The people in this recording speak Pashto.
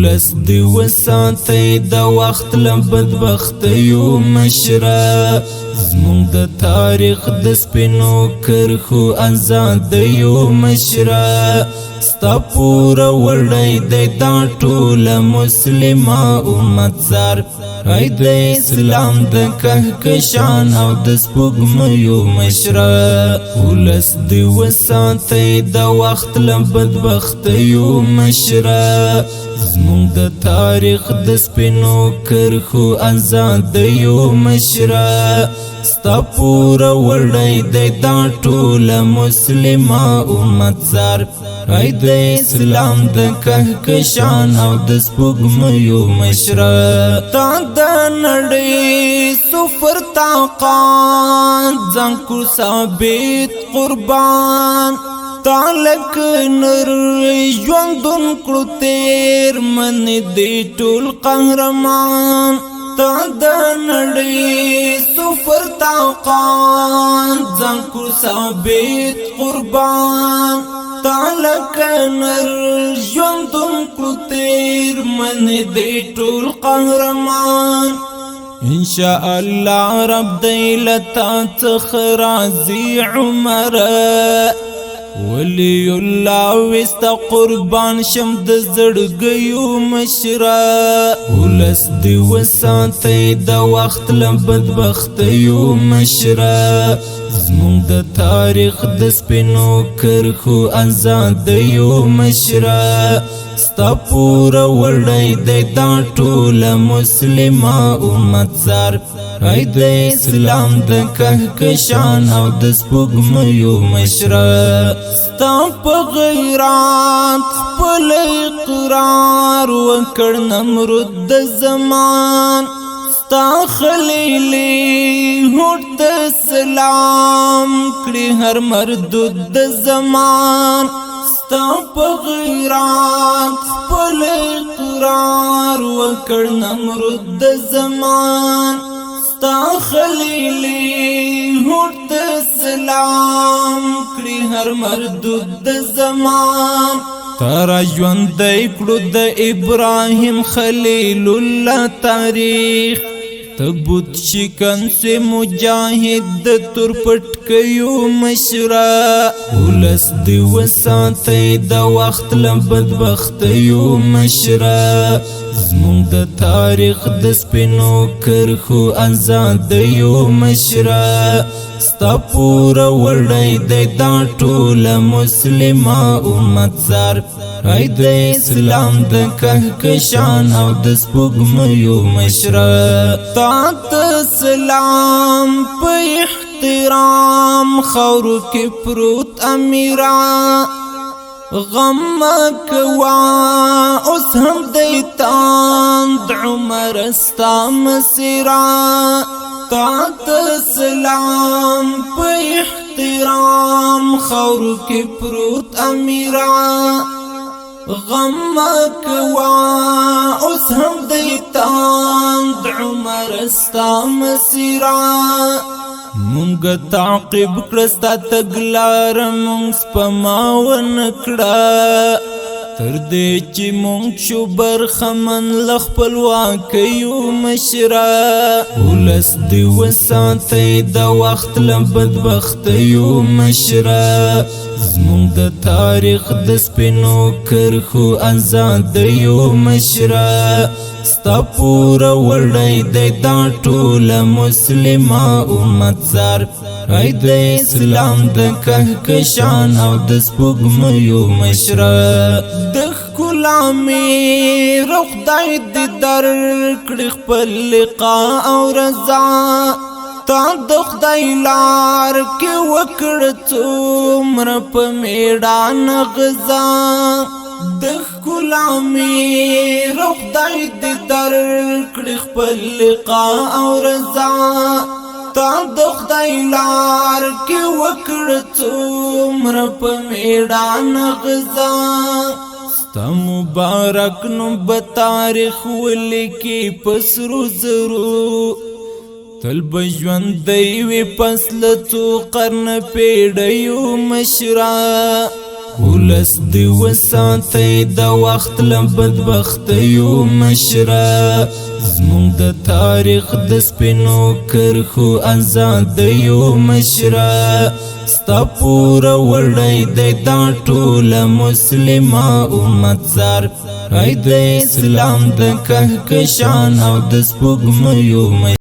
ولس دی وساتي د وخت له بدبختیو مشره زمونږ د تاریخ د سپینو کرښو ازادیو مشره ستا پوره وړی دی دا ټوله مسلمه امت سر ای د اسلام د کهکشان او د سپوږمیو مشره ولس دی وساتي د وخت له بدبختیو مشره زمونږ د تاریخ د سپینو کرښو ازادیو مشره ستا پوره وړی دی دا ټوله مسلمه امت سر ای د اسلام د کهکشان او د سپوږمیو مشره تا د نړۍ سفر طاقت ځان کو ثابت قربان تالک نر ژوندون کړو تیر من دی ټول قهرمان تا د نړۍ سفر طاقت ځان کو ثابت قربان تالک نر ژوندون کړو تیر من دی ټول قهرمان انشاء الله رب دی لتا څخه راضي عمره ولی الله وستا قربان شم د زړګیو مشره ولس دی وساتي د وخت له بدبختیو مشره زمونږ د تاریخ د سپینو کرښو ازادیو مشره ستا پوره وړی دی دا ټوله مسلمه امت سر ای د اسلام د کهکشان او د سپوږمیو مشره ستا په غیرات خپل اقرار وکړ نمرود د زمان ستا خلیلی هوټ د سلام کړي هر مردود د زمان ستا په غیرات خپل اقرار وکړ نمرود د زمان ستا خلیلی هوټ د سلام کړي هر مردود د زمان تارا ژوندی کړو د ابراهیم خلیل الله تاریخ تبوت شکن سے مجاہد د تور پټکیو مشره ولس دی وساتي د وخت له بدبختیو مشره زمونږ د تاریخ د سپینو کرښو ازادیو مشره ستا پوره وړی دی دا ټوله مسلمه امت سر ای د اسلام د کهکشان او د سپوږمیو مشره تا ته سلام په احترام خاورو کې پروت امیرا غم کوا اوس هم دی تاند عمر ستا مسیرا تا ته سلام په احترام خاورو کې پروت امیرا غم کوا اوس هم دی تاند عمر ستا مسیرا مونږ تعقیب کړه ستا تګلار مونږ سپماونه کړه تر دې چې مونږ شو برخمن له خپلواکیو مشره ولس دی وساتي د وخت له بدبختیو مشره زمونږ د تاریخ د سپینو کرښو ازادیو مشره ستا پوره وړی دی دا ټوله مسلمه امت سر ای د اسلام د کهکشان او د سپوږمیو مشره د ښکلا میره خدای دې درکړي خپل لقا او رضا تا د خدای لار کې وکړه څومره په میړانه غزا د ښکلا میره خدای دې درکړي خپل لقا او رضا تا د خدای لار کې وکړه څومره په میړانه غزا ستا مبارک نوم به تاریخ ولیکي په سرو زرو تل به ژوندی وي پس له څو قرن پیړیو مشره ولس دی وساتئ د وخت له بدبختیو مشره زمونږ د تاریخ د سپینو کرښو ازادیو مشره ستا پوره وړی دی دا ټوله مسلمه امت زار ای د اسلام د کهکشان او د سپوږمیو